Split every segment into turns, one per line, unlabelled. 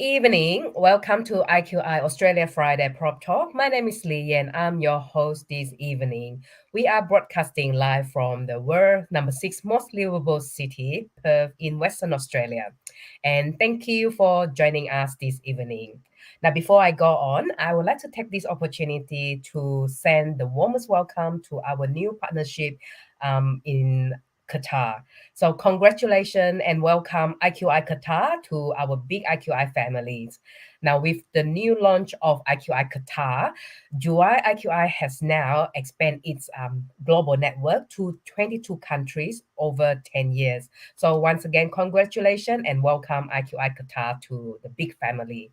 evening. Welcome to IQI Australia Friday Prop Talk. My name is Lee and I'm your host this evening. We are broadcasting live from the world number 6 most livable city, Perth in Western Australia. And thank you for joining us this evening. Now, before I go on, I would like to take this opportunity to send the warmest welcome to our new partnership in Qatar. So congratulations and welcome IQI Qatar to our big IQI families. Now with the new launch of IQI Qatar, July IQI has now expanded its global network to 22 countries over 10 years. So once again, congratulations and welcome IQI Qatar to the big family.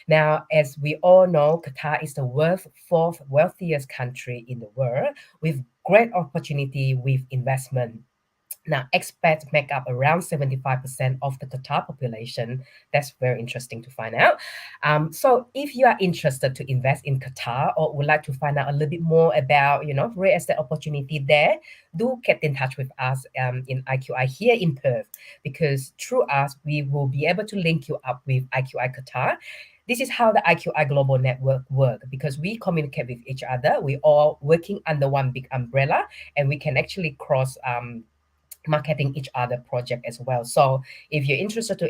Now, as we all know, Qatar is the world's fourth wealthiest country in the world with great opportunity with investment. Now, expats make up around 75% of the Qatar population. That's very interesting to find out. So if you are interested to invest in Qatar or would like to find out a little bit more about, real estate opportunity there, do get in touch with us in IQI here in Perth, because through us, we will be able to link you up with IQI Qatar. This is how the IQI Global Network works, because we communicate with each other. We all working under one big umbrella, and we can actually cross marketing each other project as well. So if you're interested to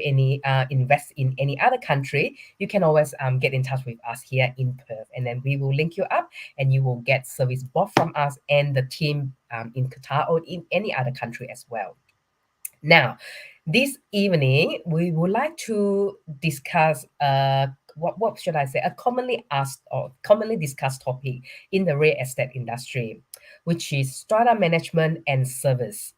invest in any other country, you can always get in touch with us here in Perth, and then we will link you up and you will get service both from us and the team in Qatar or in any other country as well. Now, this evening we would like to discuss what should I say, a commonly asked or commonly discussed topic in the real estate industry, which is strata management and service.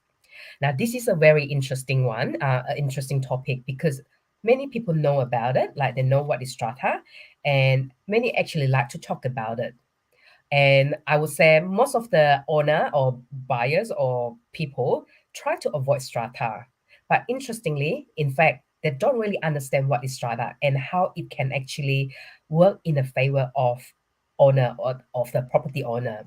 Now, this is a very interesting one, an interesting topic, because many people know about it, like they know what is strata, and many actually like to talk about it. And I would say most of the owner or buyers or people try to avoid strata. But interestingly, in fact, they don't really understand what is strata and how it can actually work in the favor of owner or of the property owner.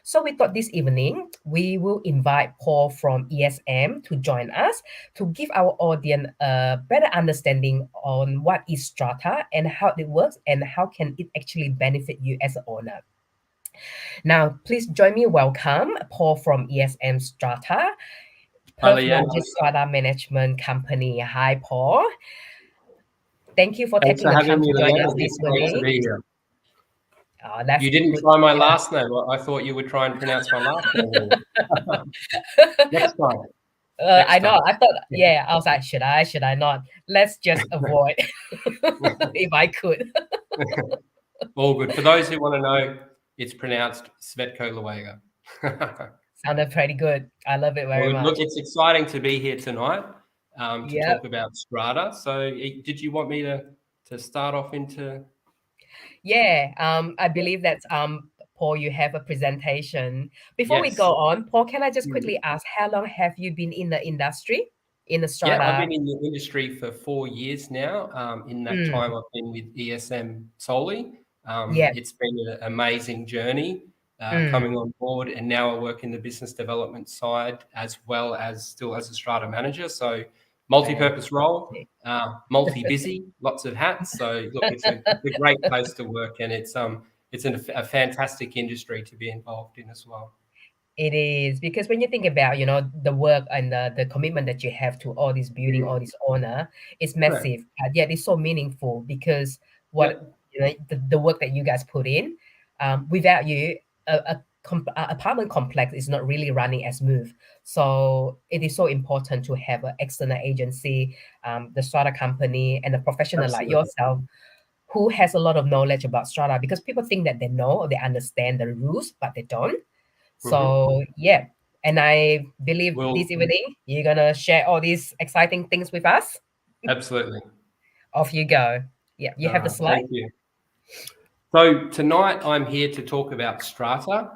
So we thought this evening we will invite Paul from ESM to join us to give our audience a better understanding on what is strata and how it works and how can it actually benefit you as an owner. Now, please join me. Welcome Paul from ESM Strata,
Hi,
Perth
Leanne.
largest strata management company. Hi, Paul. Thank you for
Thanks
taking
for
the
having
time
me,
to join
Leanne.
us this
It's great to
morning.
be here.
Oh, that's
You didn't
good
try my
to
last name. I thought you would try and pronounce my last name. Next time.
I know.
time.
I thought, yeah, I was like, should I not? Let's just avoid if I could.
All good. For those who want to know, it's pronounced Svetko Luega.
Sounded pretty good. I love it very
Well, look,
much.
it's exciting to be here tonight to
Yep.
talk about strata. So did you want me to start off into...
Yeah. I believe that Paul, you have a presentation. Before we
Yes.
go on, Paul, can I just quickly ask, how long have you been in the industry, in the strata?
Yeah, I've been in the industry for 4 years now. In that time, I've been with ESM solely.
Yeah.
It's been an amazing journey coming on board, and now I work in the business development side as well as still as a strata manager. So multi-purpose role, multi-busy, lots of hats. So look, it's a great place to work, and it's a fantastic industry to be involved in as well.
It is, because when you think about, the work and the commitment that you have to all this building, all this honor, it's massive. Yet it's so meaningful, because the work that you guys put in, without you, a apartment complex is not really running as smooth. So it is so important to have an external agency, the strata company, and a professional like yourself who has a lot of knowledge about strata, because people think that they know or they understand the rules, but they don't. So yeah, and I believe this evening you're gonna share all these exciting things with us.
Absolutely.
Off you go. Yeah, you have the slide.
Thank you. So tonight I'm here to talk about strata.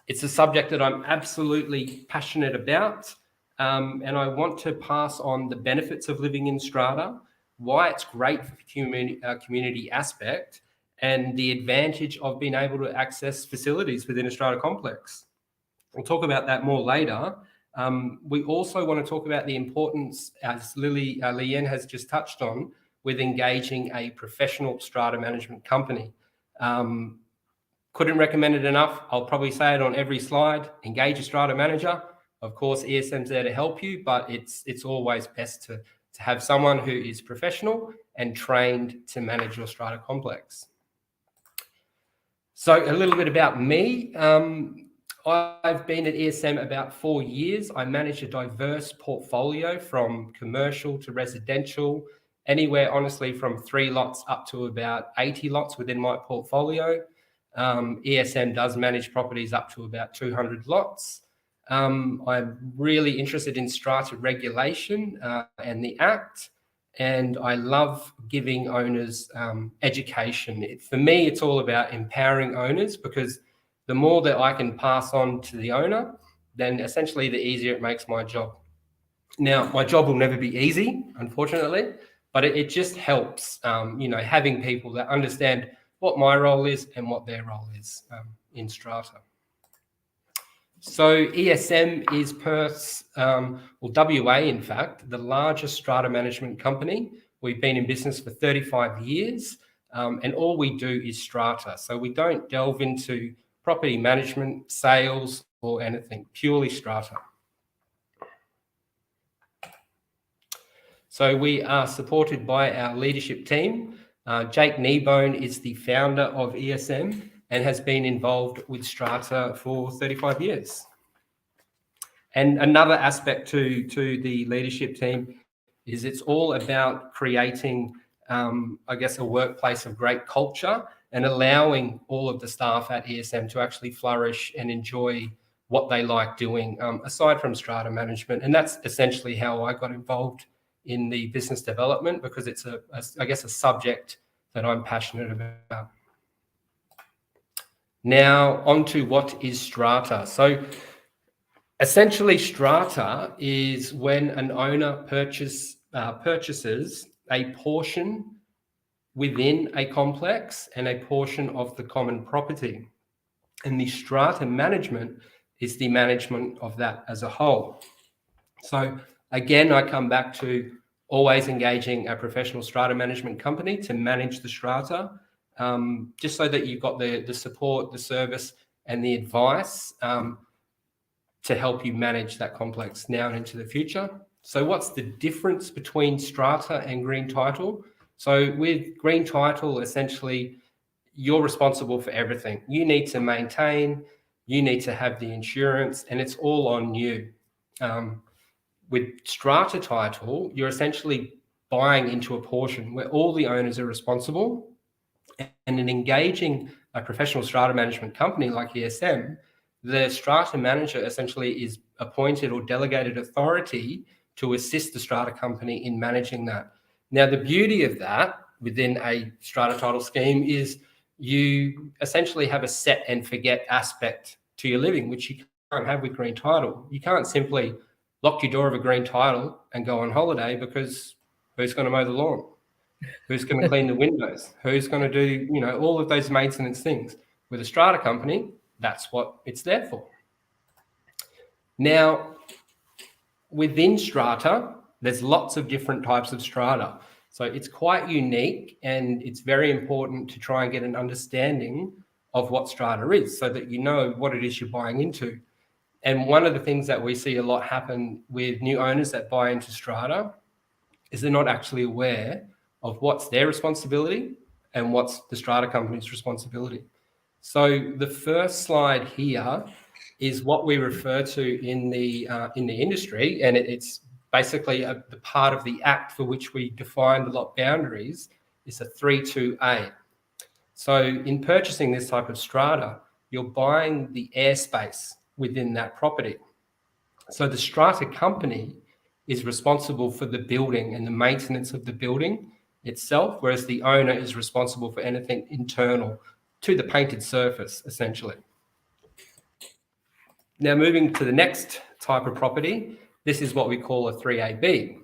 It's a subject that I'm absolutely passionate about, and I want to pass on the benefits of living in strata, why it's great for community aspect, and the advantage of being able to access facilities within a strata complex. We'll talk about that more later. We also want to talk about the importance, as Leanne has just touched on, with engaging a professional strata management company. Couldn't recommend it enough. I'll probably say it on every slide. Engage a strata manager. Of course, ESM's there to help you, but it's always best to have someone who is professional and trained to manage your strata complex. So a little bit about me. I've been at ESM about 4 years. I manage a diverse portfolio from commercial to residential, anywhere honestly from 3 lots up to about 80 lots within my portfolio. ESM does manage properties up to about 200 lots. I'm really interested in strata regulation and the Act, and I love giving owners education. For me, it's all about empowering owners, because the more that I can pass on to the owner, then essentially the easier it makes my job. Now, my job will never be easy, unfortunately, but it just helps, having people that understand what my role is and what their role is in strata. So ESM is Perth's, WA, in fact, the largest strata management company. We've been in business for 35 years, and all we do is strata. So we don't delve into property management, sales, or anything, purely strata. So we are supported by our leadership team. Jake Kneebone is the founder of ESM and has been involved with strata for 35 years. And another aspect to the leadership team is it's all about creating, a workplace of great culture and allowing all of the staff at ESM to actually flourish and enjoy what they like doing, aside from strata management. And that's essentially how I got involved in the business development, because it's a subject that I'm passionate about. Now, on to what is strata. So essentially, strata is when an owner purchases a portion within a complex and a portion of the common property. And the strata management is the management of that as a whole. So again, I come back to always engaging a professional strata management company to manage the strata, just so that you've got the support, the service, and the advice to help you manage that complex now and into the future. So what's the difference between strata and green title? So with green title, essentially, you're responsible for everything. You need to maintain, you need to have the insurance, and it's all on you. With strata title, you're essentially buying into a portion where all the owners are responsible, and in engaging a professional strata management company like ESM, the strata manager essentially is appointed or delegated authority to assist the strata company in managing that. Now, the beauty of that within a strata title scheme is you essentially have a set and forget aspect to your living, which you can't have with green title. You can't simply lock your door of a green title and go on holiday, because who's going to mow the lawn? Who's going to clean the windows? Who's going to do, all of those maintenance things? With a strata company, that's what it's there for. Now, within strata, there's lots of different types of strata. So it's quite unique, and it's very important to try and get an understanding of what strata is, so that you know what it is you're buying into. And one of the things that we see a lot happen with new owners that buy into strata is they're not actually aware of what's their responsibility and what's the strata company's responsibility. So the first slide here is what we refer to in the industry, and it's basically the part of the Act for which we define the lot boundaries is a 3.2a. So in purchasing this type of strata, you're buying the airspace within that property. So the strata company is responsible for the building and the maintenance of the building itself, whereas the owner is responsible for anything internal to the painted surface, essentially. Now, moving to the next type of property, this is what we call a 3AB.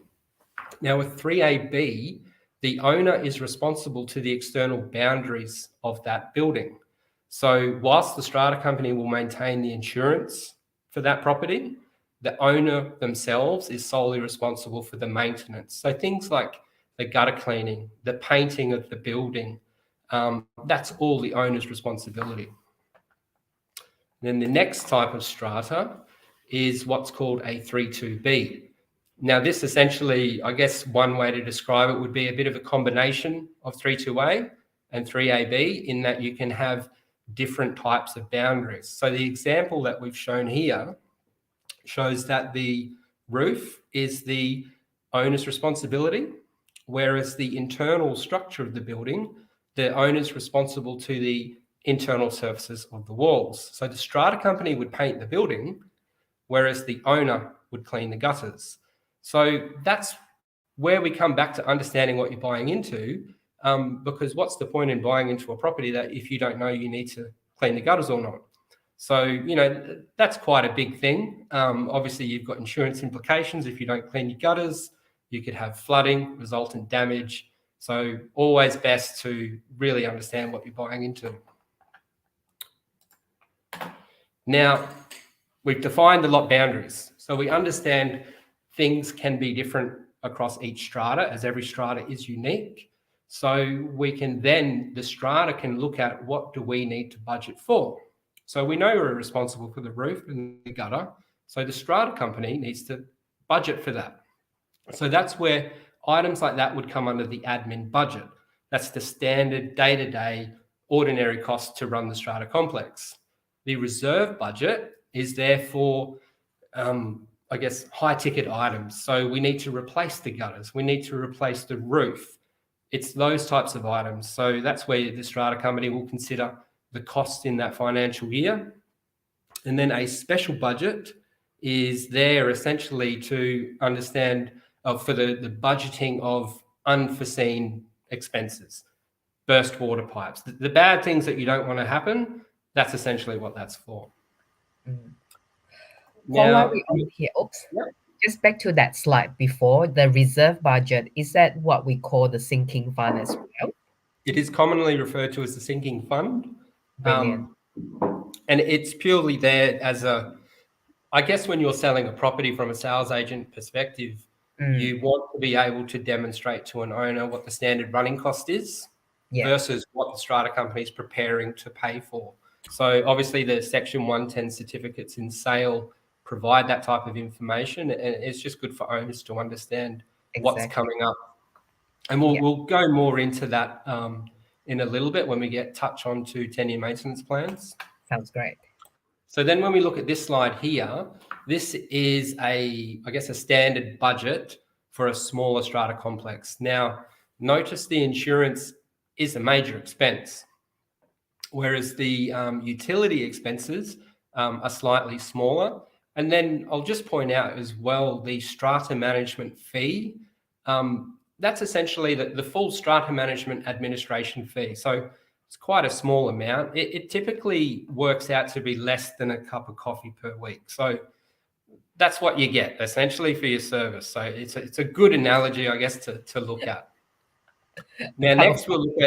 Now, with 3AB, the owner is responsible to the external boundaries of that building. So whilst the strata company will maintain the insurance for that property, the owner themselves is solely responsible for the maintenance. So things like the gutter cleaning, the painting of the building. That's all the owner's responsibility. Then the next type of strata is what's called a 3.2b. Now, this essentially, I guess one way to describe it would be a bit of a combination of 3.2a and 3ab, in that you can have different types of boundaries. So the example that we've shown here shows that the roof is the owner's responsibility, whereas the internal structure of the building, the owner's responsible to the internal surfaces of the walls. So the strata company would paint the building, whereas the owner would clean the gutters. So that's where we come back to understanding what you're buying into, because what's the point in buying into a property that if you don't know you need to clean the gutters or not? So, you know, that's quite a big thing. Obviously, you've got insurance implications. If you don't clean your gutters, you could have flooding, resultant damage. So always best to really understand what you're buying into. Now, we've defined the lot boundaries. So we understand things can be different across each strata, as every strata is unique. So we can then, the strata can look at what do we need to budget for. So we know we're responsible for the roof and the gutter. So the strata company needs to budget for that. So that's where items like that would come under the admin budget. That's the standard day-to-day ordinary cost to run the strata complex. The reserve budget is there for, I guess, high ticket items. So we need to replace the gutters. We need to replace the roof. It's those types of items. So that's where the strata company will consider the cost in that financial year. And then a special budget is there essentially to understand for the budgeting of unforeseen expenses, burst water pipes, the bad things that you don't want to happen. That's essentially what that's for.
While we are here,
yeah.
Just back to that slide before, the reserve budget, is that what we call the sinking fund as well?
It is commonly referred to as the sinking fund.
Brilliant.
And it's purely there as a, I guess when you're selling a property from a sales agent perspective, you want to be able to demonstrate to an owner what the standard running cost is versus what the strata company is preparing to pay for. So obviously the Section 110 certificates in sale provide that type of information, and it's just good for owners to understand what's coming up. And we'll go more into that in a little bit when we get touch on to 10-year maintenance plans.
Sounds great.
So then when we look at this slide here, this is I guess a standard budget for a smaller strata complex. Now, notice the insurance is a major expense, whereas the utility expenses are slightly smaller. And then I'll just point out as well, the Strata Management Fee, that's essentially the full Strata Management Administration Fee. So it's quite a small amount. It typically works out to be less than a cup of coffee per week. So that's what you get essentially for your service. So it's a good analogy, I guess, to look at. Now, next we'll look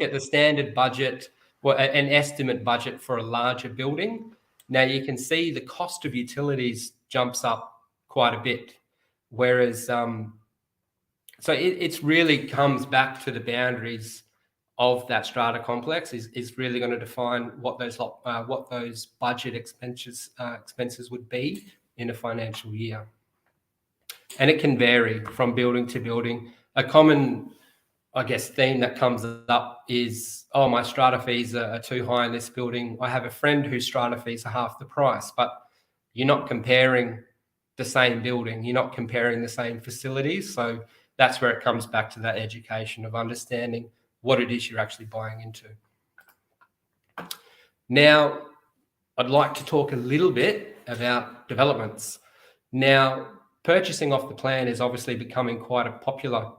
at the standard budget, an estimate budget for a larger building. Now you can see the cost of utilities jumps up quite a bit, whereas so it's really comes back to the boundaries of that strata complex is really going to define what those budget expenses would be in a financial year. And it can vary from building to building. A common, I guess, theme that comes up is, oh, my strata fees are too high in this building. I have a friend whose strata fees are half the price, but you're not comparing the same building. You're not comparing the same facilities. So that's where it comes back to that education of understanding what it is you're actually buying into. Now, I'd like to talk a little bit about developments. Now, purchasing off the plan is obviously becoming quite a popular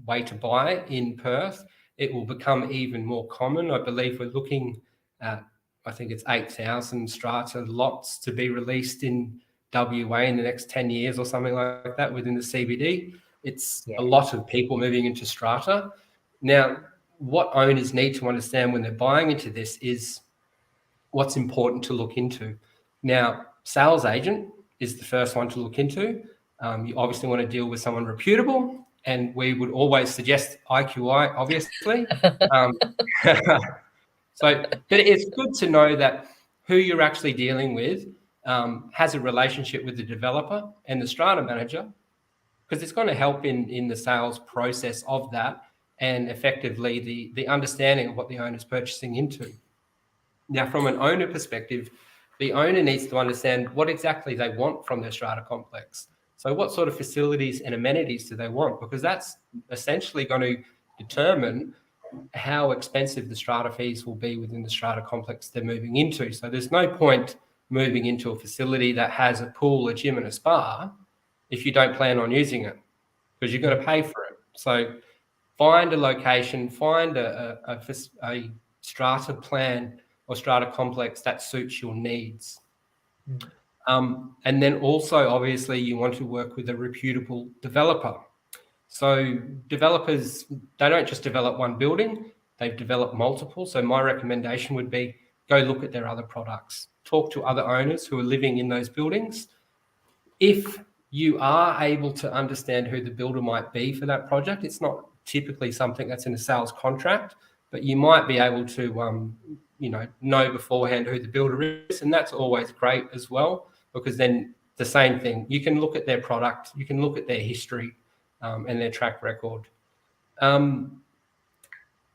way to buy in Perth. It will become even more common. I believe we're looking at, I think it's 8,000 strata lots to be released in WA in the next 10 years or something like that within the CBD. It's a lot of people moving into strata. Now, what owners need to understand when they're buying into this is what's important to look into. Now, sales agent is the first one to look into, You obviously want to deal with someone reputable, and we would always suggest IQI, obviously. So, but it's good to know that who you're actually dealing with has a relationship with the developer and the strata manager, because it's going to help in the sales process of that, and effectively the understanding of what the owner's purchasing into. Now, from an owner perspective, the owner needs to understand what exactly they want from their strata complex. So what sort of facilities and amenities do they want? Because that's essentially going to determine how expensive the strata fees will be within the strata complex they're moving into. So there's no point moving into a facility that has a pool, a gym, and a spa if you don't plan on using it, because you're going to pay for it. So find a location, find a strata plan or strata complex that suits your needs. And then also, obviously, you want to work with a reputable developer. So developers, they don't just develop one building, they've developed multiple. So my recommendation would be go look at their other products, talk to other owners who are living in those buildings. If you are able to understand who the builder might be for that project, it's not typically something that's in a sales contract, but you might be able to know beforehand who the builder is, and that's always great as well, because then the same thing, you can look at their product, you can look at their history and their track record. Now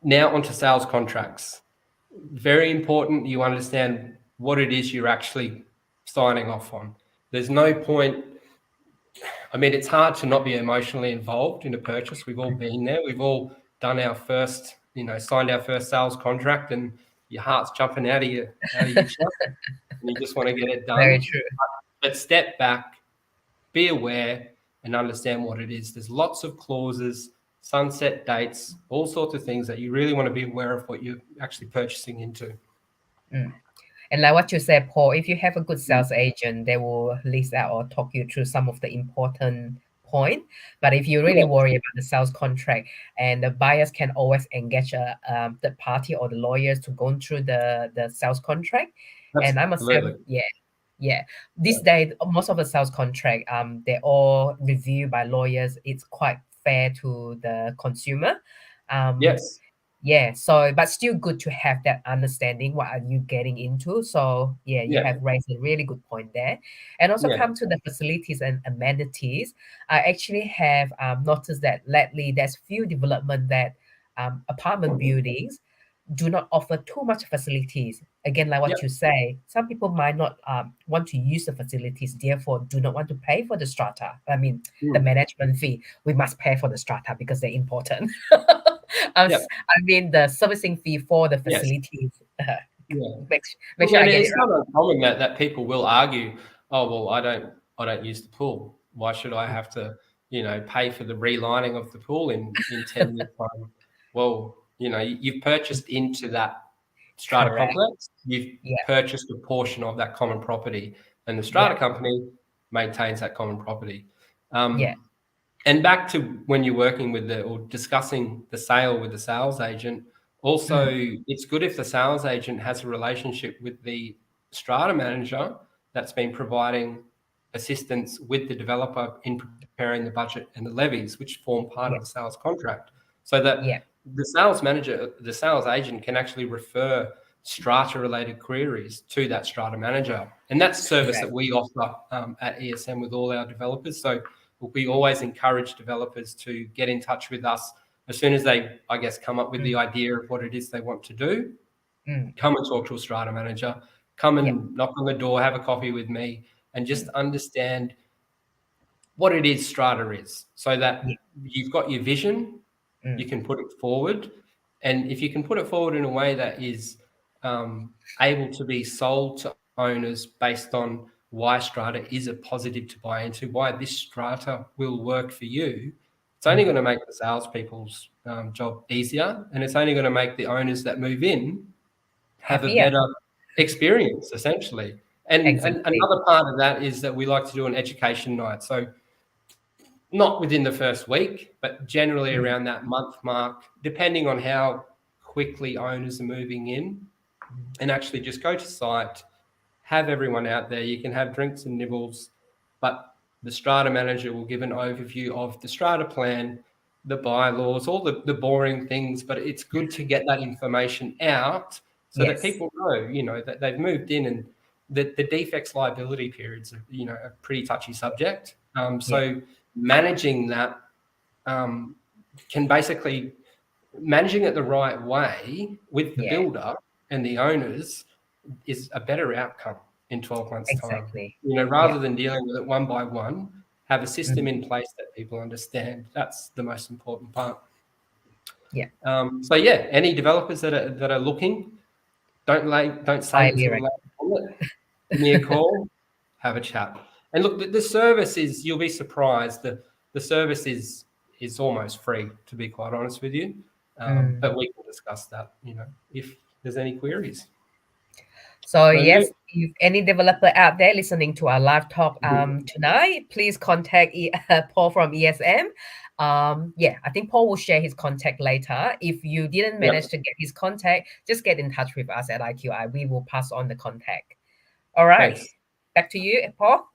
onto sales contracts. Very important you understand what it is you're actually signing off on. There's no point. I mean, it's hard to not be emotionally involved in a purchase. We've all been there. We've all done our first, signed our first sales contract, and your heart's jumping out of your chest, and you just want to get it done.
Very true.
But step back, be aware, and understand what it is. There's lots of clauses, sunset dates, all sorts of things that you really want to be aware of what you're actually purchasing into.
And like what you said, Paul, if you have a good sales agent, they will list out or talk you through some of the important point. But if you really worry about the sales contract, and the buyers can always engage the party or the lawyers to go through the sales contract. And I must say, this day most of the sales contract they're all reviewed by lawyers. It's quite fair to the consumer.
Yes.
Yeah, so but still good to have that understanding what are you getting into. So you have raised a really good point there. And also come to the facilities and amenities. I actually have noticed that lately there's few development that apartment buildings do not offer too much facilities. Again, like what you say, some people might not want to use the facilities, therefore do not want to pay for the strata. I mean, the management fee. We must pay for the strata because they're important. I mean, the servicing fee for the facilities. Make sure I get
it's
it right.
not uncommon that people will argue, oh, well, I don't use the pool. Why should I have to, pay for the relining of the pool in 10 years' time? Well, you've purchased into that strata complex. You've purchased a portion of that common property, and the strata company maintains that common property. And back to when you're working with or discussing the sale with the sales agent, also it's good if the sales agent has a relationship with the strata manager that's been providing assistance with the developer in preparing the budget and the levies, which form part of the sales contract, so that the sales manager, the sales agent can actually refer strata related queries to that strata manager. And that's service that we offer at ESM with all our developers. So we always encourage developers to get in touch with us as soon as they, I guess, come up with the idea of what it is they want to do. Come and talk to a strata manager, come and knock on the door, have a coffee with me, and just understand what it is strata is, so that you've got your vision, you can put it forward. And if you can put it forward in a way that is able to be sold to owners based on why strata is a positive to buy into, why this strata will work for you, it's only going to make the salespeople's job easier, and it's only going to make the owners that move in have a better experience, essentially. And another part of that is that we like to do an education night. So not within the first week, but generally around that month mark, depending on how quickly owners are moving in, and actually just go to site, have everyone out there. You can have drinks and nibbles, but The strata manager will give an overview of the strata plan, the bylaws, all the boring things, but it's good to get that information out so that
Yes.
people know, that they've moved in, and the defects liability periods are, a pretty touchy subject. So managing that can basically, managing it the right way with the builder and the owners is a better outcome in 12 months' time.
Exactly.
Rather than dealing with it one by one, have a system
Mhm.
in place that people understand. That's the most important part.
Yeah.
So yeah, any developers that are looking, don't save
Highly
until late. Give me a call, have a chat. And look, the service is, you'll be surprised, the service is almost free, to be quite honest with you. But we can discuss that, if there's any queries.
So
So yeah.
yes, if any developer out there listening to our live talk tonight, please contact Paul from ESM. I think Paul will share his contact later. If you didn't manage to get his contact, just get in touch with us at IQI. We will pass on the contact. All right.
Thanks.
Back to you, Paul.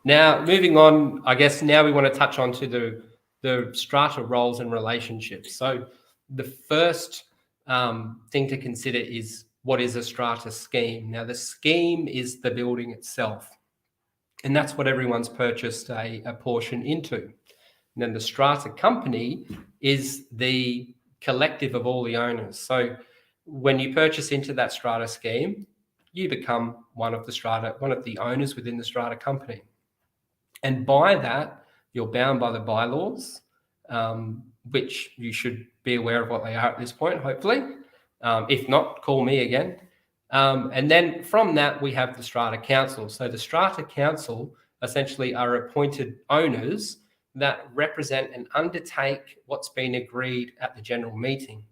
Now, moving on, I guess now we want to touch on to the strata roles and relationships. So the first thing to consider is, what is a strata scheme? Now, the scheme is the building itself, and that's what everyone's purchased a portion into. And then the strata company is the collective of all the owners. So when you purchase into that strata scheme, you become one of the owners within the strata company. And by that, you're bound by the bylaws, which you should be aware of what they are at this point, hopefully. If not, call me again. And then from that, we have the Strata Council. So the Strata Council essentially are appointed owners that represent and undertake what's been agreed at the general meeting.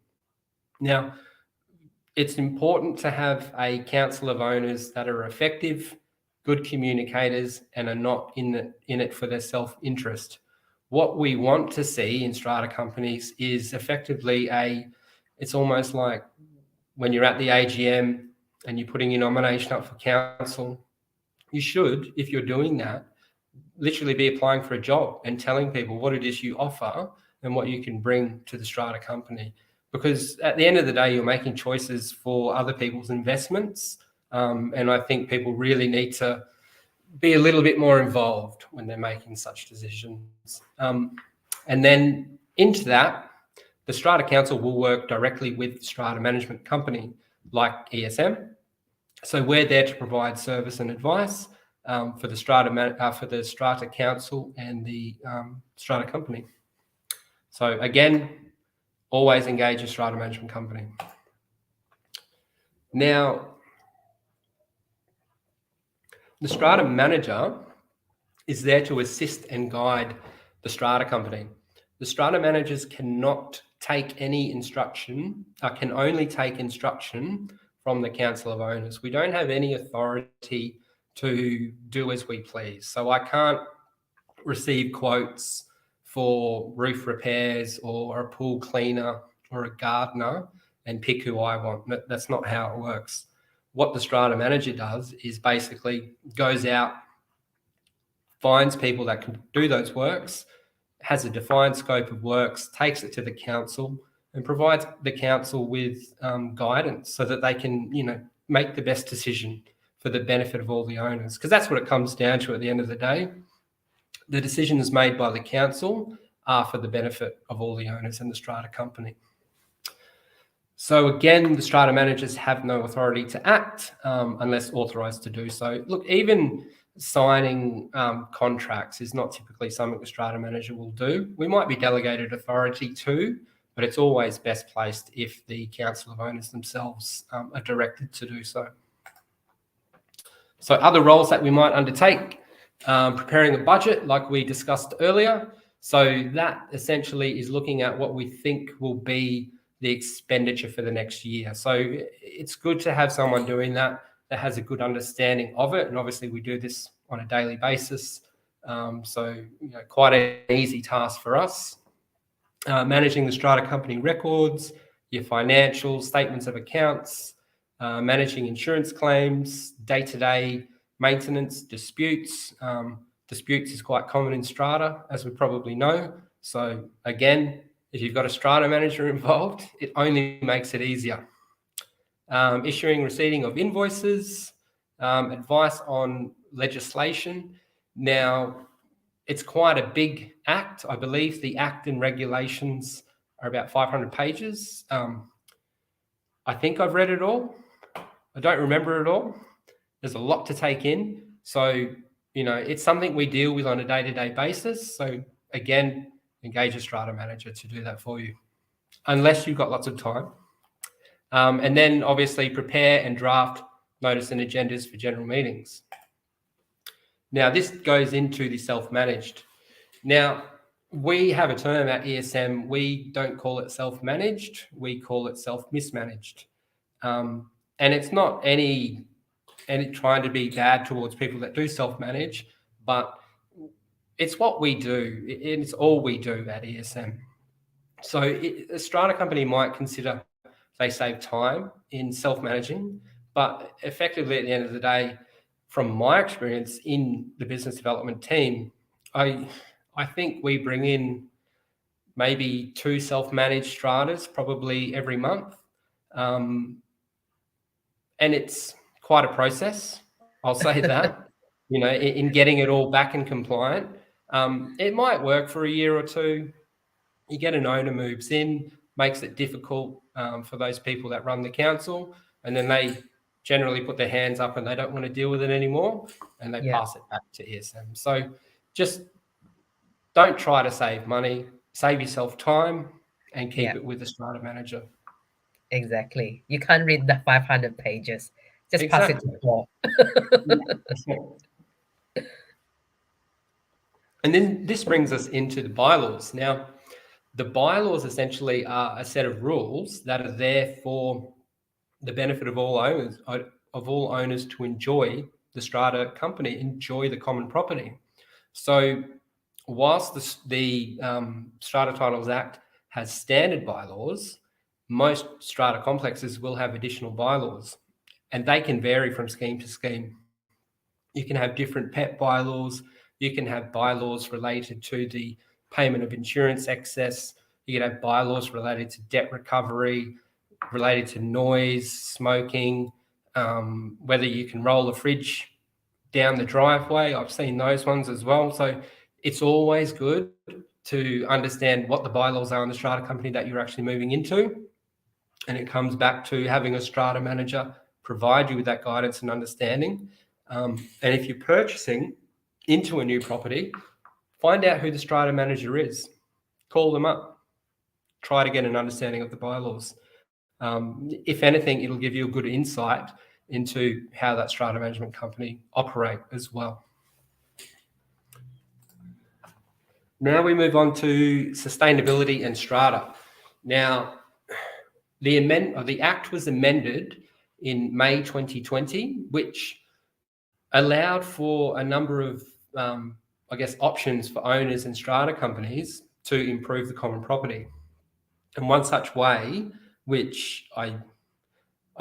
Now, it's important to have a council of owners that are effective, good communicators, and are not in it for their self-interest. What we want to see in strata companies is effectively it's almost like when you're at the AGM and you're putting your nomination up for council, you should, if you're doing that, literally be applying for a job and telling people what it is you offer and what you can bring to the strata company. Because at the end of the day, you're making choices for other people's investments. And I think people really need to be a little bit more involved when they're making such decisions. And then into that, the Strata Council will work directly with the Strata Management Company like ESM. So we're there to provide service and advice for the Strata Council and the Strata Company. So again, always engage a Strata Management Company. Now, the Strata Manager is there to assist and guide the Strata Company. The Strata Managers cannot take any instruction, can only take instruction from the Council of Owners. We don't have any authority to do as we please. So I can't receive quotes for roof repairs or a pool cleaner or a gardener and pick who I want. That's not how it works. What the Strata Manager does is basically goes out, finds people that can do those works, has a defined scope of works, takes it to the council and provides the council with guidance so that they can, make the best decision for the benefit of all the owners. Because that's what it comes down to at the end of the day. The decisions made by the council are for the benefit of all the owners and the strata company. So again, the strata managers have no authority to act unless authorised to do so. Look, even signing contracts is not typically something the strata manager will do. We might be delegated authority to, but it's always best placed if the council of owners themselves are directed to do so. So other roles that we might undertake, preparing a budget like we discussed earlier. So that essentially is looking at what we think will be the expenditure for the next year. So it's good to have someone doing that has a good understanding of it. And obviously we do this on a daily basis. So quite an easy task for us. Managing the strata company records, your financials, statements of accounts, managing insurance claims, day-to-day maintenance, disputes, disputes is quite common in Strata, as we probably know. So again, if you've got a Strata manager involved, it only makes it easier. Issuing, receiving of invoices, advice on legislation. Now, it's quite a big act. I believe the act and regulations are about 500 pages. I think I've read it all. I don't remember it all. There's a lot to take in. So, it's something we deal with on a day-to-day basis. So again, engage a Strata manager to do that for you, unless you've got lots of time. And then obviously prepare and draft notice and agendas for general meetings. Now, this goes into the self-managed. Now, we have a term at ESM. We don't call it self-managed. We call it self-mismanaged. And it's not any trying to be bad towards people that do self-manage, but it's what we do. It's all we do at ESM. So a Strata company might consider they save time in self-managing, but effectively at the end of the day, from my experience in the business development team, I think we bring in maybe 2 self-managed Stratas probably every month. And it's quite a process, I'll say that, in getting it all back and compliant. It might work for a year or two. You get an owner moves in, makes it difficult for those people that run the council, and then they generally put their hands up and they don't want to deal with it anymore, and they pass it back to ESM. So just don't try to save money, save yourself time, and keep it with the Strata manager.
Exactly. You can't read the 500 pages. Just pass it to Paul.
And then this brings us into the bylaws. Now, the bylaws essentially are a set of rules that are there for the benefit of all owners to enjoy the Strata company, enjoy the common property. So whilst the Strata Titles Act has standard bylaws, most strata complexes will have additional bylaws, and they can vary from scheme to scheme. You can have different PEP bylaws. You can have bylaws related to the payment of insurance excess. You can have bylaws related to debt recovery, related to noise, smoking, whether you can roll a fridge down the driveway. I've seen those ones as well. So it's always good to understand what the bylaws are in the strata company that you're actually moving into. And it comes back to having a strata manager provide you with that guidance and understanding. And if you're purchasing into a new property, find out who the strata manager is. Call them up. Try to get an understanding of the bylaws. If anything, it'll give you a good insight into how that strata management company operate as well. Now we move on to sustainability and strata. Now, the Act was amended in May 2020, which allowed for a number of, options for owners and strata companies to improve the common property. And one such way, which I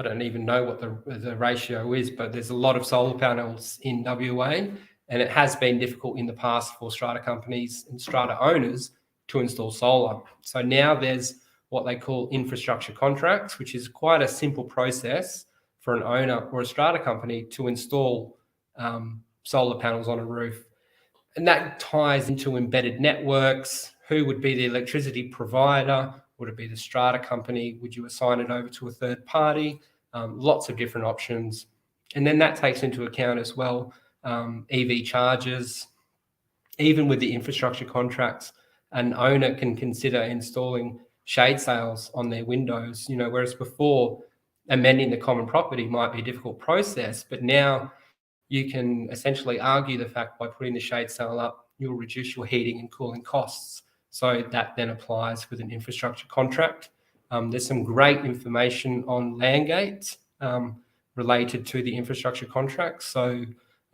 don't even know what the ratio is, but there's a lot of solar panels in WA, and it has been difficult in the past for strata companies and strata owners to install solar. So now there's what they call infrastructure contracts, which is quite a simple process for an owner or a strata company to install solar panels on a roof. And that ties into embedded networks. Who would be the electricity provider? Would it be the strata company? Would you assign it over to a third party? Lots of different options. And then that takes into account as well EV charges. Even with the infrastructure contracts, an owner can consider installing shade sails on their windows, whereas before amending the common property might be a difficult process, but now you can essentially argue the fact by putting the shade sail up, you'll reduce your heating and cooling costs. So that then applies with an infrastructure contract. There's some great information on Landgate related to the infrastructure contract. So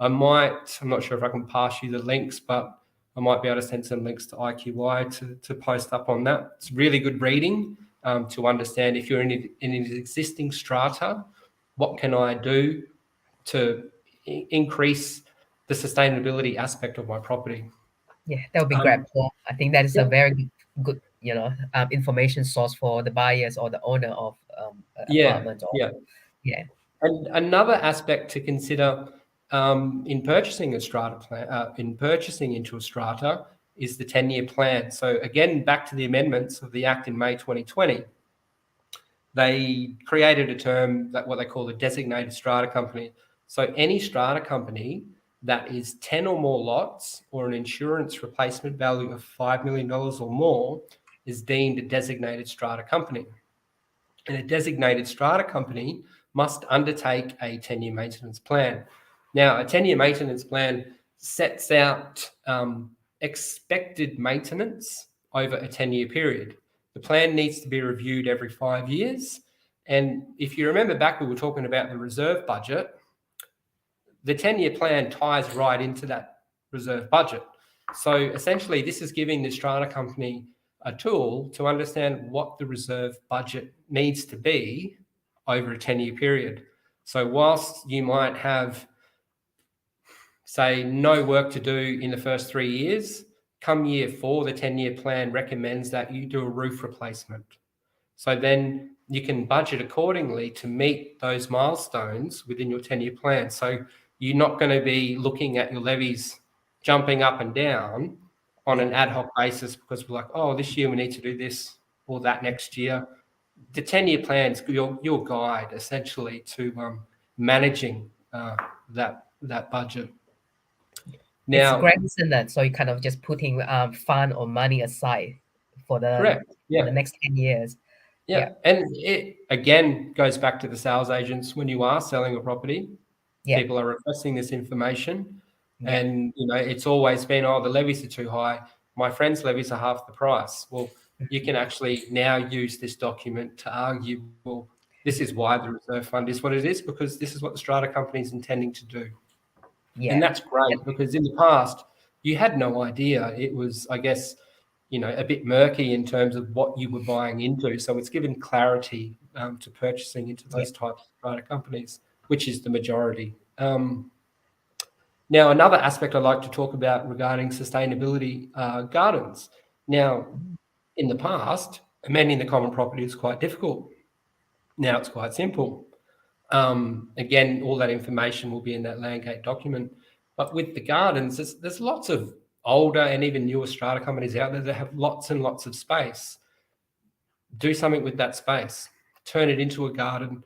I'm not sure if I can pass you the links, but I might be able to send some links to IQI to post up on that. It's really good reading to understand if you're in an existing strata, what can I do to increase the sustainability aspect of my property.
Yeah, that would be great, Paul. I think that is a
Yeah,
very good, information source for the buyers or the owner of apartment. Or
yeah.
yeah,
And another aspect to consider in purchasing a strata plan, in purchasing into a strata, is the 10-year plan. So again, back to the amendments of the Act in May 2020, they created a term that what they call a designated strata company. So any strata company that is 10 or more lots or an insurance replacement value of $5 million or more is deemed a designated strata company. And a designated strata company must undertake a 10-year maintenance plan. Now, a 10-year maintenance plan sets out expected maintenance over a 10-year period. The plan needs to be reviewed every 5 years. And if you remember back, we were talking about the reserve budget. The 10-year plan ties right into that reserve budget. So essentially, this is giving the strata company a tool to understand what the reserve budget needs to be over a 10-year period. So whilst you might have, say, no work to do in the first 3 years, come year 4, the 10-year plan recommends that you do a roof replacement. So then you can budget accordingly to meet those milestones within your 10-year plan. So you're not going to be looking at your levies jumping up and down on an ad hoc basis because we're like, oh, this year we need to do this or that next year. The 10-year plan is your guide essentially to managing that budget.
it's
Now,
great, isn't it? So you kind of just putting fund or money aside for the
correct, yeah.
next 10 years.
Yeah, and it again goes back to the sales agents. When you are selling a property,
Yeah,
people are requesting this information,
yeah,
and it's always been, oh, the levies are too high. My friend's levies are half the price. Well, you can actually now use this document to argue, well, this is why the reserve fund is what it is, because this is what the strata company is intending to do. And
yeah,
that's great because in the past, you had no idea. It was, I guess, a bit murky in terms of what you were buying into. So it's given clarity to purchasing into
yeah.
those types of strata companies, which is the majority. Now, another aspect I'd like to talk about regarding sustainability gardens. Now, in the past, amending the common property is quite difficult. Now it's quite simple. Again, all that information will be in that Landgate document. But with the gardens, there's lots of older and even newer strata companies out there that have lots and lots of space. Do something with that space. Turn it into a garden.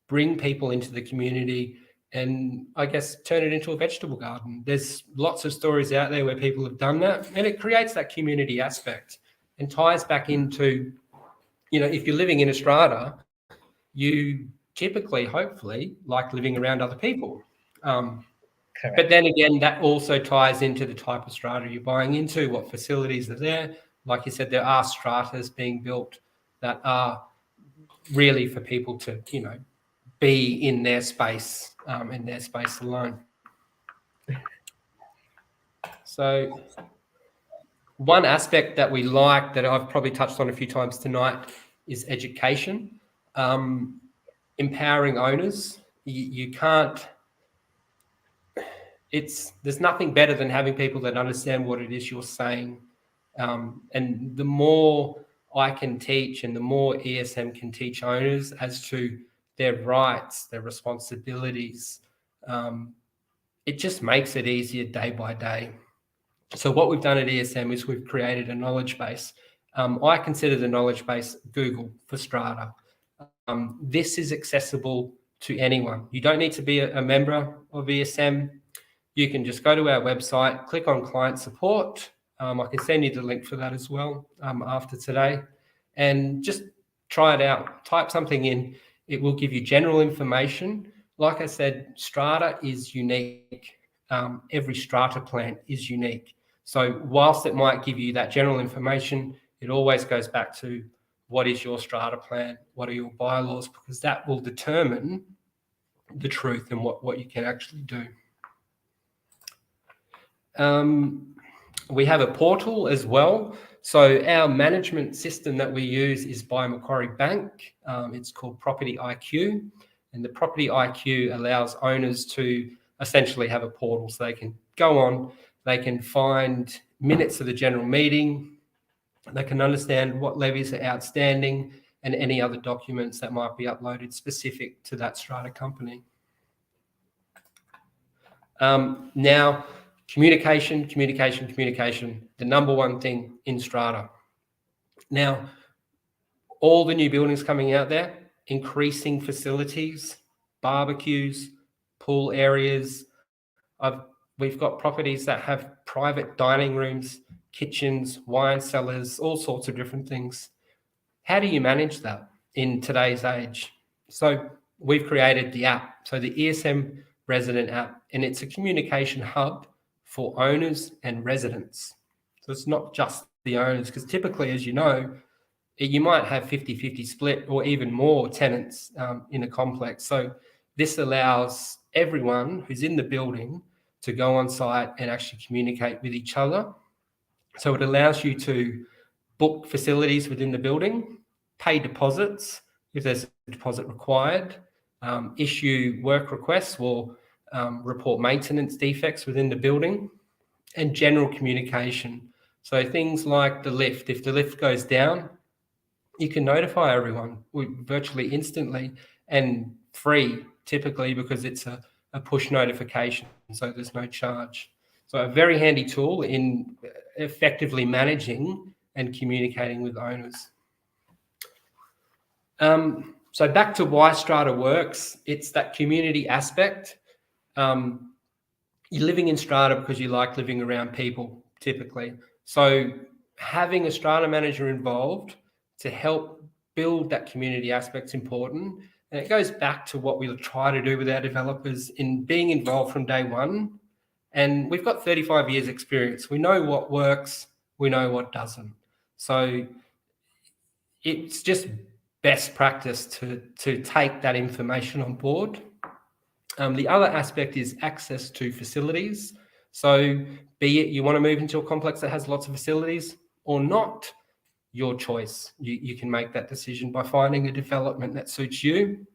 Bring people into the community and I guess turn it into a vegetable garden. There's lots of stories out there where people have done that and it creates that community aspect and ties back into, if you're living in a strata, you typically, hopefully, like living around other people.
Correct.
But then again, that also ties into the type of strata you're buying into, what facilities are there. Like you said, there are stratas being built that are really for people to, be in their space and their space alone. So one aspect that we like that I've probably touched on a few times tonight is education. Empowering owners. You can't, there's nothing better than having people that understand what it is you're saying. And the more I can teach and the more ESM can teach owners as to their rights, their responsibilities, it just makes it easier day by day. So what we've done at ESM is we've created a knowledge base. I consider the knowledge base Google for Strata. This is accessible to anyone. You don't need to be a member of ESM. You can just go to our website, click on client support. I can send you the link for that as well after today. And just try it out. Type something in. It will give you general information. Like I said, Strata is unique. Every Strata plan is unique. So whilst it might give you that general information, it always goes back to what is your Strata plan? What are your bylaws? Because that will determine the truth and what you can actually do. We have a portal as well. So our management system that we use is by Macquarie Bank. It's called Property IQ. And the Property IQ allows owners to essentially have a portal so they can go on, they can find minutes of the general meeting, they can understand what levies are outstanding and any other documents that might be uploaded specific to that strata company. Now, communication, the number one thing in strata. Now, all the new buildings coming out there, increasing facilities, barbecues, pool areas. We've got properties that have private dining rooms, kitchens, wine cellars, all sorts of different things. How do you manage that in today's age? So we've created the app, so the Esm Resident App, and it's a communication hub for owners and residents. So it's not just the owners, because typically, as you know, you might have 50-50 split or even more tenants in a complex. So this allows everyone who's in the building to go on site and actually communicate with each other. So it allows you to book facilities within the building, pay deposits if there's a deposit required, issue work requests or report maintenance defects within the building, and general communication. So things like the lift, if the lift goes down, you can notify everyone virtually instantly and free, typically, because it's a push notification, so there's no charge. So a very handy tool in effectively managing and communicating with owners. So back to why Strata works, it's that community aspect. You're living in Strata because you like living around people, typically. So having a Strata manager involved to help build that community aspect is important. And it goes back to what we try to do with our developers in being involved from day one. And we've got 35 years experience. We know what works, we know what doesn't. So it's just best practice to take that information on board. The other aspect is access to facilities. So be it you want to move into a complex that has lots of facilities or not, your choice. You can make that decision by finding a development that suits you.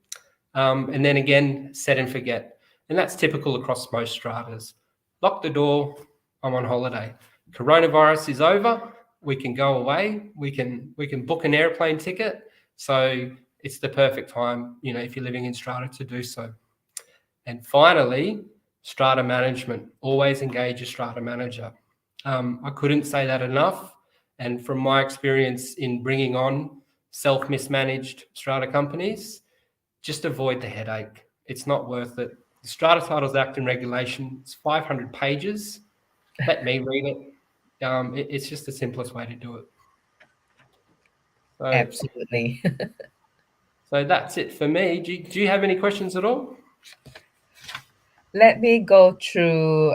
And then again, set and forget. And that's typical across most stratas. Lock the door, I'm on holiday. Coronavirus is over, we can go away, we can book an airplane ticket. So it's the perfect time, if you're living in strata, to do so. And finally, strata management. Always engage a strata manager. I couldn't say that enough. And from my experience in bringing on self-mismanaged strata companies, just avoid the headache. It's not worth it. The Strata Titles Act and Regulation, it's 500 pages. Let me read it. It's just the simplest way to do it. So,
Absolutely.
So that's it for me. Do you have any questions at all?
Let me go through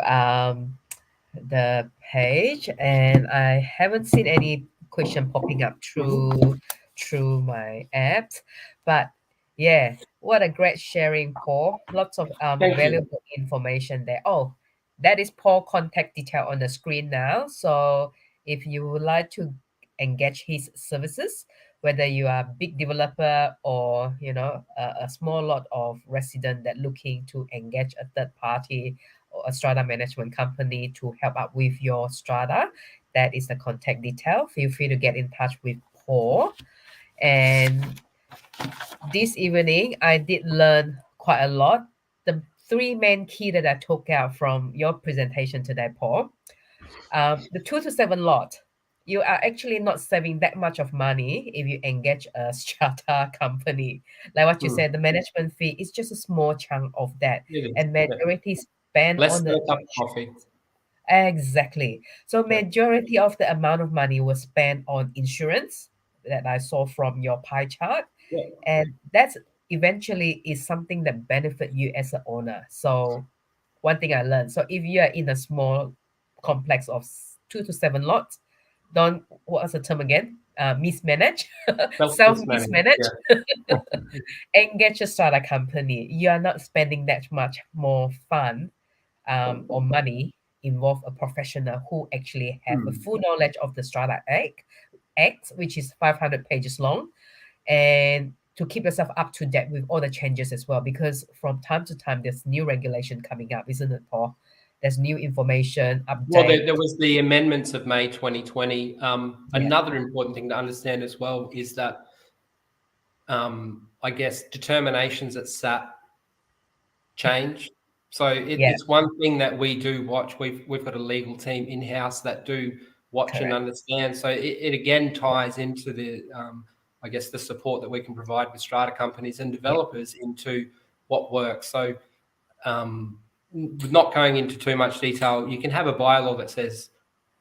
the page, and I haven't seen any question popping up through my apps. But yeah, what a great sharing, Paul. Lots of
Thank you.
valuable information there. Oh, that is Paul contact detail on the screen now. So if you would like to engage his services, whether you are a big developer or a small lot of resident that looking to engage a third party or a strata management company to help out with your strata, that is the contact detail. Feel free to get in touch with Paul. And this evening I did learn quite a lot. The three main key that I took out from your presentation today, Paul, the 2 to 7 lot, you are actually not saving that much of money if you engage a strata company. Like what you said, the management fee is just a small chunk of that, and majority spent
less
on
than
the
a cup of coffee.
Exactly. So majority of the amount of money was spent on insurance that I saw from your pie chart, and that's eventually is something that benefit you as an owner. So one thing I learned. So if you are in a small complex of 2 to 7 lots, don't, what's the term again? Mismanage, self mismanage, engage a strata company. You are not spending that much more fun or money. Involve a professional who actually have a full knowledge of the Strata Act, which is 500 pages long, and to keep yourself up to date with all the changes as well, because from time to time there's new regulation coming up, isn't it, Paul? There's new information
Well,
update.
there was the amendments of May 2020.
Yeah.
Another important thing to understand as well is that, I guess, determinations at SAT change. So
Yeah,
it's one thing that we do watch. We've got a legal team in-house that do watch and
correct.
understand. So it again ties into the, I guess, the support that we can provide with strata companies and
Yeah.
developers into what works. So not going into too much detail, you can have a bylaw that says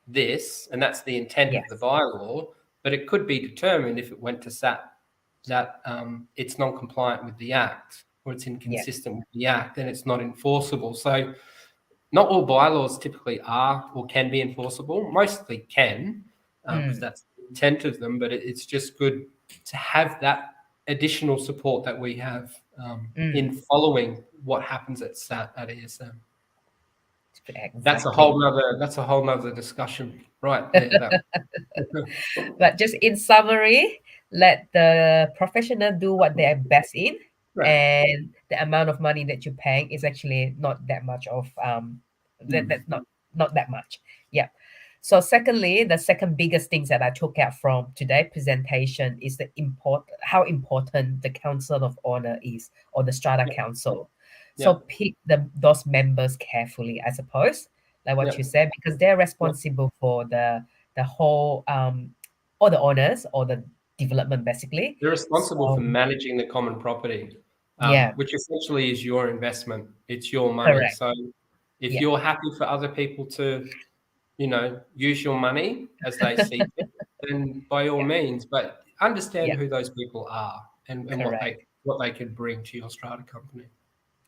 this, and that's the intent of the
Yes.
bylaw, but it could be determined if it went to SAT that it's non-compliant with the Act or it's
Yeah.
inconsistent with the Act, then it's not enforceable. So not all bylaws typically are or can be enforceable. Mostly can, because that's the intent of them, but it's just good to have that additional support that we have in following what happens at SAT at ESM. That's a
Exactly.
whole nother discussion right there.
But just in summary, let the professional do what they are best in,
Right.
and the amount of money that you're paying is actually not that much of that's not that much. Yeah. So secondly, the second biggest things that I took out from today's presentation is how important the Council of Honor is, or the Strata
Yeah.
Council.
Yeah.
So pick those members carefully, I suppose, like what
Yeah.
you said, because they're responsible for the whole all the honors or the development basically.
They're responsible
So
for managing the common property,
yeah,
which essentially is your investment. It's your money.
correct.
So if
Yeah,
you're happy for other people to, use your money as they see fit, then by all
yeah,
means, but understand
yeah,
who those people are and
correct.
what they could bring to your strata company.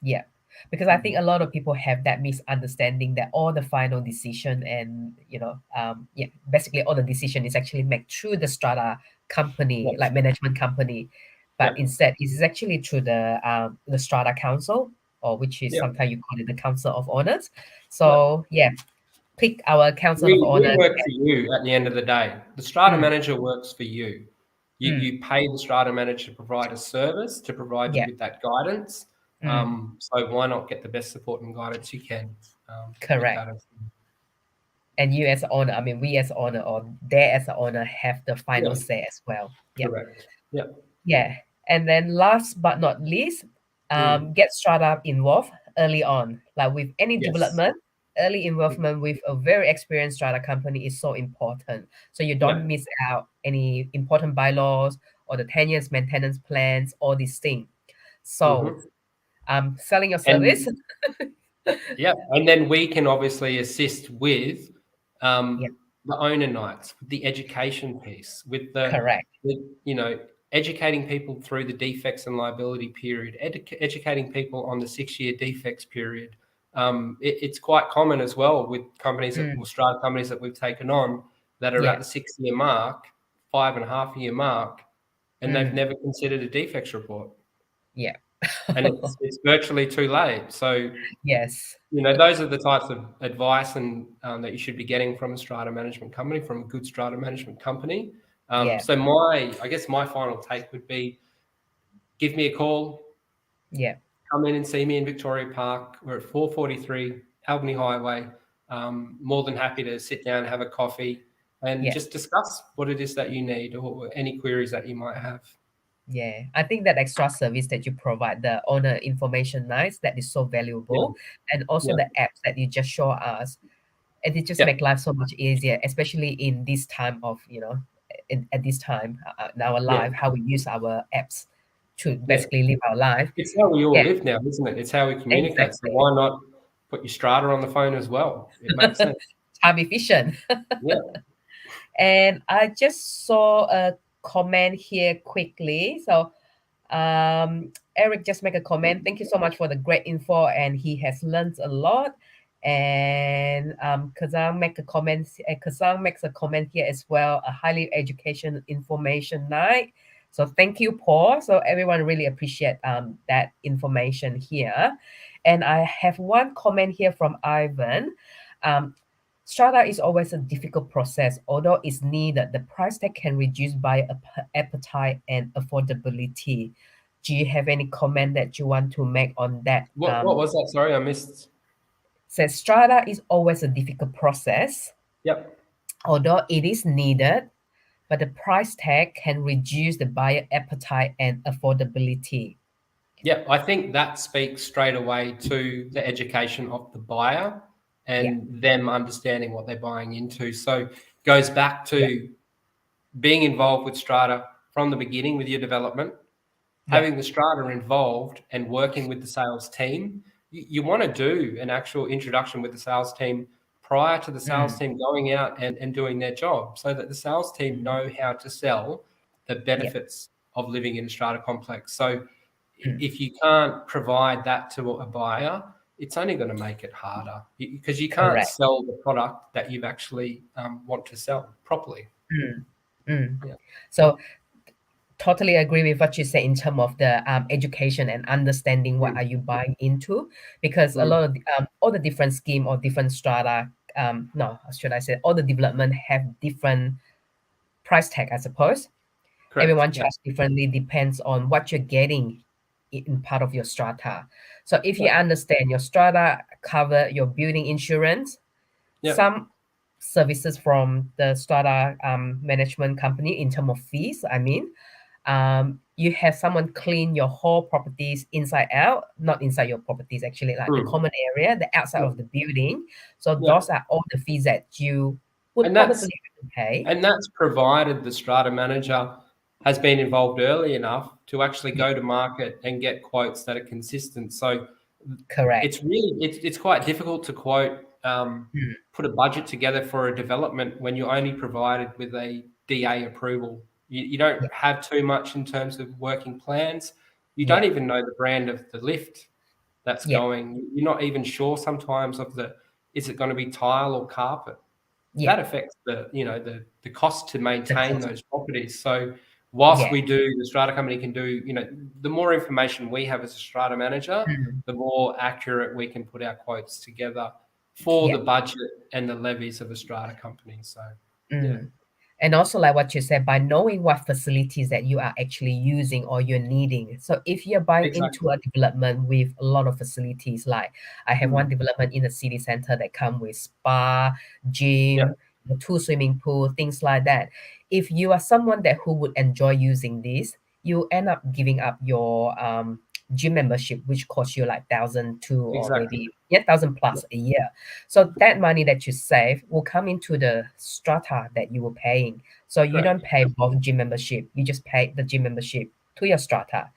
Yeah, because I think a lot of people have that misunderstanding that all the final decision and yeah, basically all the decision is actually made through the strata company,
Yes.
like management company, but
Yeah.
instead it's actually through the strata council, or which is
Yeah.
sometimes you call it the council of honors.
Yeah.
So yeah, pick our council of
We
honor.
work for you at the end of the day. The strata
Mm,
manager works for you.
mm,
You pay the strata manager to provide a service, to provide you
yeah,
with that guidance.
mm,
So why not get the best support and guidance you can with
correct.
that?
And you as owner, I mean we as owner or they as a owner have the final
Yeah,
say as well. Yeah.
correct. Yeah.
Yeah. And then last but not least,
Mm.
get startup involved early on. Like with any
Yes.
development, early involvement with a very experienced strata company is so important. So you don't
Yeah.
miss out any important bylaws or the 10 years maintenance plans, all these things. So
Hmm.
selling your service.
And yeah, and then we can obviously assist with
Yeah,
the owner nights, with the education piece,
correct.
with educating people through the defects and liability period, educating people on the 6-year defects period. It's quite common as well with companies or strata companies that we've taken on that are at
Yeah.
the 6-year mark, 5.5-year mark, and they've never considered a defects report,
Yeah.
and it's virtually too late. So
Yes.
those are the types of advice and that you should be getting from a strata management company, from a good strata management company.
Yeah.
So I guess my final take would be, give me a call,
Yeah.
come in and see me in Victoria Park. We're at 443 Albany Highway. More than happy to sit down, have a coffee, and
Yeah.
just discuss what it is that you need or any queries that you might have.
Yeah, I think that extra service that you provide, the owner information nights, that is so
Yeah,
valuable. And also
yeah,
the apps that you just show us. And it just
yeah,
make life so much easier, especially in this time of, at this time in our
yeah,
life, how we use our apps to
yeah.
basically live our life.
It's how we all
Yeah,
live now, isn't it? It's how we communicate. So
exactly.
why not put your strata on the phone as well? It makes sense.
Time efficient.
Yeah.
And I just saw a comment here quickly. So Eric just make a comment. Thank you so much for the great info, and he has learned a lot. And Kazang makes a comment here as well. A highly education information night. So thank you, Paul. So everyone really appreciate that information here. And I have one comment here from Ivan. Um, Strata is always a difficult process, although it's needed. The price tag can reduce by appetite and affordability. Do you have any comment that you want to make on that?
What was that? Sorry, I missed.
Says Strata is always a difficult process,
Yep.
although it is needed, but the price tag can reduce the buyer appetite and affordability.
Yeah, I think that speaks straight away to the education of the buyer
Yeah,
and them understanding what they're buying into. So goes back
yeah,
to being involved with Strata from the beginning with your development,
yeah,
having the Strata involved and working with the sales team. You want to do an actual introduction with the sales team prior to the sales
mm,
team going out and doing their job so that the sales team
mm,
know how to sell the
yeah,
benefits of living in a strata complex. So
mm,
if you can't provide that to a buyer, it's only going to make it harder because you can't
correct.
sell the product that you actually want to sell properly.
Mm, mm.
Yeah.
So totally agree with what you say in terms of the education and understanding what
Mm,
are you buying into, because a
mm,
lot of all the different scheme or different strata, no, should I say, all the development have different price tag, I suppose.
correct.
Everyone
Yeah.
charge differently, depends on what you're getting in part of your strata. So if you
Yeah.
understand your strata cover your building insurance,
Yeah.
some services from the strata management company in terms of fees, I mean, you have someone clean your whole properties inside out, not inside your properties actually, like the
Mm,
common area, the outside
yeah.
of the building. So
Yeah.
those are all the fees that you would
And
probably
that's
have to pay.
and that's provided the strata manager has been involved early enough to actually
Yeah,
go to market and get quotes that are consistent. So
correct.
it's quite difficult to quote
Mm,
put a budget together for a development when you're only provided with a DA approval. You don't
yeah,
have too much in terms of working plans. You don't
yeah,
even know the brand of the lift that's
yeah,
going. You're not even sure sometimes of the is it going to be tile or carpet.
yeah.
That affects the cost to
The
maintain
cost.
those properties. So whilst
Yeah.
we do, the strata company can do, the more information we have as a strata manager,
Mm,
the more accurate we can put our quotes together for the
yeah.
budget and the levies of a strata company. So yeah,
Mm. And also, like what you said, by knowing what facilities that you are actually using or you're needing. So, if you're buying into
exactly.
a development with a lot of facilities, like I have one
Mm.
development in the city center that come with spa,
Yeah,
gym, two swimming pool, things like that. If you are someone that who would enjoy using this, you end up giving up your gym membership, which costs you like 1,002 or
exactly.
maybe, yeah, 1,000
Yeah,
plus a year. So that money that you save will come into the strata that you were paying. So you don't
correct.
pay both gym membership, you just pay the gym membership to your strata.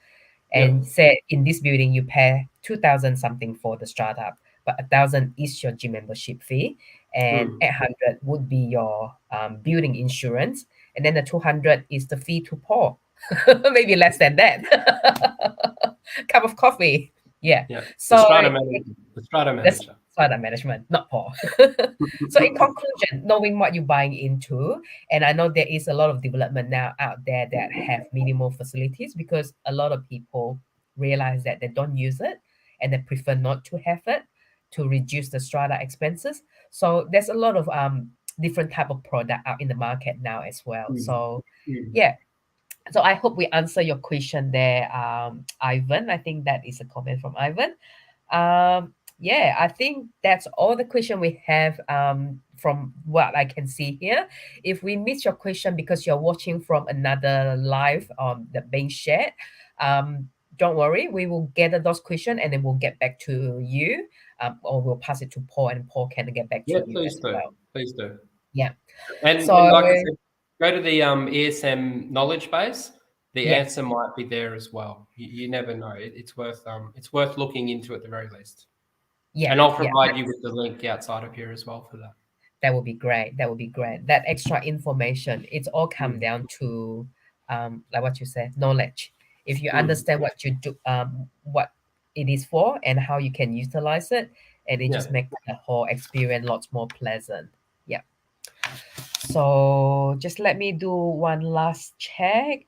Yeah.
And say in this building you pay 2,000 something for the strata, but 1,000 is your gym membership fee, and
Mm.
800 would be your building insurance, and then the 200 is the fee to pour. Maybe less than that. Cup of coffee. Yeah.
Yeah. The
So
strata manager. The strata
that's
manager.
further management, not Paul. So in conclusion, knowing what you're buying into, and I know there is a lot of development now out there that have minimal facilities because a lot of people realize that they don't use it and they prefer not to have it to reduce the strata expenses. So there's a lot of different type of product out in the market now as well.
Mm.
So
Mm.
yeah, so I hope we answer your question there, Ivan. I think that is a comment from Ivan. Yeah, I think that's all the question we have from what I can see here. If we miss your question because you're watching from another live that being shared, don't worry, we will gather those questions and then we'll get back to you, or we'll pass it to Paul and Paul can get back
Yeah,
to you
please
as
do.
well.
Please do.
Yeah.
And
So
like I said, go to the ESM knowledge base. The
yeah,
answer might be there as well. You never know. It's worth looking into at the very least.
yeah,
And I'll
yeah.
provide you with the link outside of here as well for that.
That would be great. That would be great. That extra information, it's all come
Mm.
down to like what you said, knowledge. If you
Mm.
understand what you do, what it is for and how you can utilize it, and it
Yeah.
just makes the whole experience lots more pleasant. Yeah. So just let me do one last check.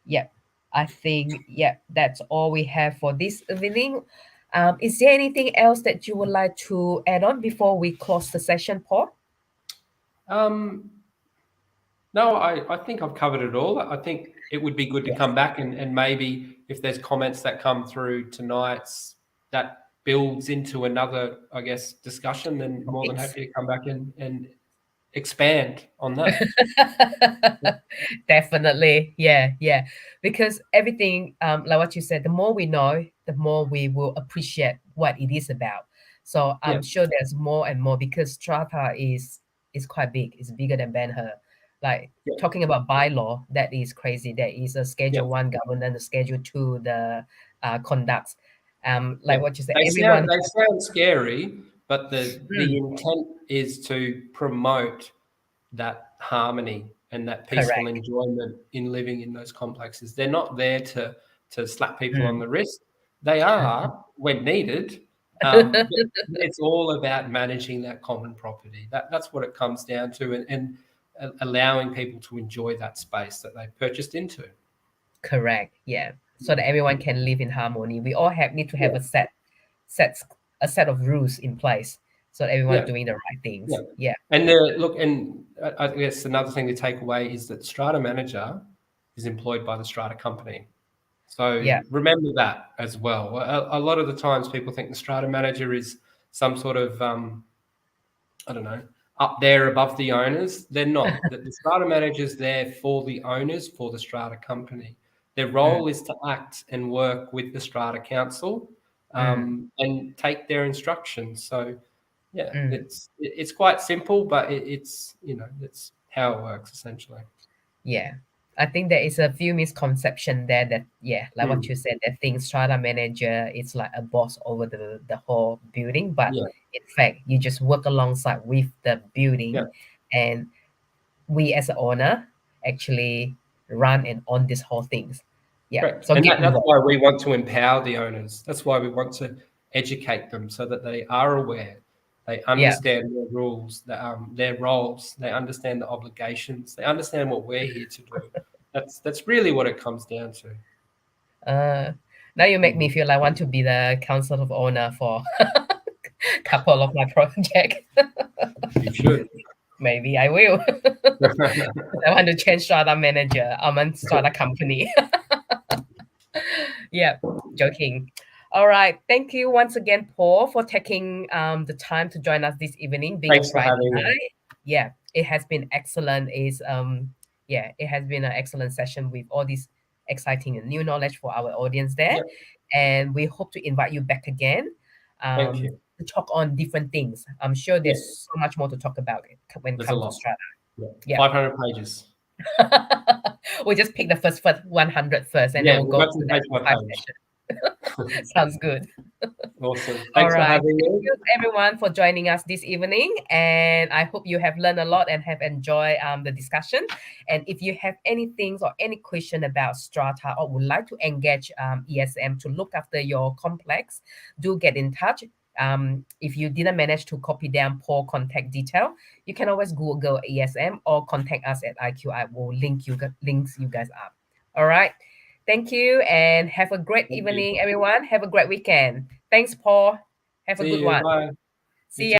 Yep. I think, yeah, that's all we have for this evening. Is there anything else that you would like to add on before we close the session, Paul?
No, I think I've covered it all. I think it would be good to come back and maybe if there's comments that come through tonight's that builds into another, I guess, discussion, then more than happy to come back and expand on that.
Definitely. Yeah. Because everything, like what you said, the more we know, the more we will appreciate what it is about. So
Yeah,
I'm sure there's more and more because Strata is quite big. It's bigger than Ben Hur. Like
yeah,
talking about bylaw, that is crazy. There is a
yeah,
Schedule 1 governance, a Schedule 2, the conducts.
yeah.
Like what you said,
They
everyone.
sound scary, but the
Mm,
intent is to promote that harmony and that peaceful
correct.
enjoyment in living in those complexes. They're not there to slap people on
Mm.
the wrist. They are when needed. But it's all about managing that common property. That's what it comes down to, and allowing people to enjoy that space that they've purchased into.
Correct. Yeah. So that everyone can live in harmony. We all need to have
Yeah,
a sets a set of rules in place so that everyone
yeah,
doing the right
yeah.
things. Yeah.
And look, and I guess another thing to take away is that Strata Manager is employed by the Strata company. So
Yeah.
remember that as well. A lot of the times people think the strata manager is some sort of, I don't know, up there above the owners. They're not. The strata manager is there for the owners, for the strata company. Their
Mm,
role is to act and work with the Strata Council
mm,
and take their instructions. So yeah,
mm.
it's quite simple, but it's that's how it works essentially.
Yeah. I think there is a few misconception there that like what
Mm,
you said, that think strata manager is like a boss over the whole building, but
yeah,
in fact you just work alongside with the
yeah.
building, and we as an owner actually run and own this whole things. Yeah.
Correct.
So
And
get
that's
involved.
why we want to empower the owners. That's why we want to educate them so that they are aware, they
Yeah.
understand their rules, their roles, they understand the obligations, they understand what we're here to do. That's really what it comes down to.
Uh, Now you make me
Mhm.
feel like I want to be the council of owner for couple of my project.
You should.
Maybe I will. I want to change strata manager. I'm on strata company. Yeah, joking. All right. Thank you once again, Paul, for taking the time to join us this evening, being a
Thanks for
Friday
having me.
night. Yeah, it has been excellent. It has been an excellent session with all this exciting and new knowledge for our audience there.
Yep.
And we hope to invite you back again
Thank you.
to talk on different things. I'm sure
Yeah,
there's so much more to talk about it when it
there's a
comes to
lot.
strata.
Yeah.
Yeah.
500 pages.
We'll just pick the first 100 first, and then
Yeah,
we'll
we'll
go
go
to
from
that
page by
five
page.
session. Sounds good.
Awesome.
All
Thanks for
right.
having
Thank
me.
you everyone for joining us this evening. And I hope you have learned a lot and have enjoyed the discussion. And if you have any things or any question about Strata or would like to engage ESM to look after your complex, do get in touch. If you didn't manage to copy down Paul contact detail, you can always Google ESM or contact us at IQI. We'll links you guys up. All right. Thank you and have a great
Thank you.
evening, everyone. Have a great weekend. Thanks, Paul. Have a good
See you.
one.
Bye. You
See
too.
ya.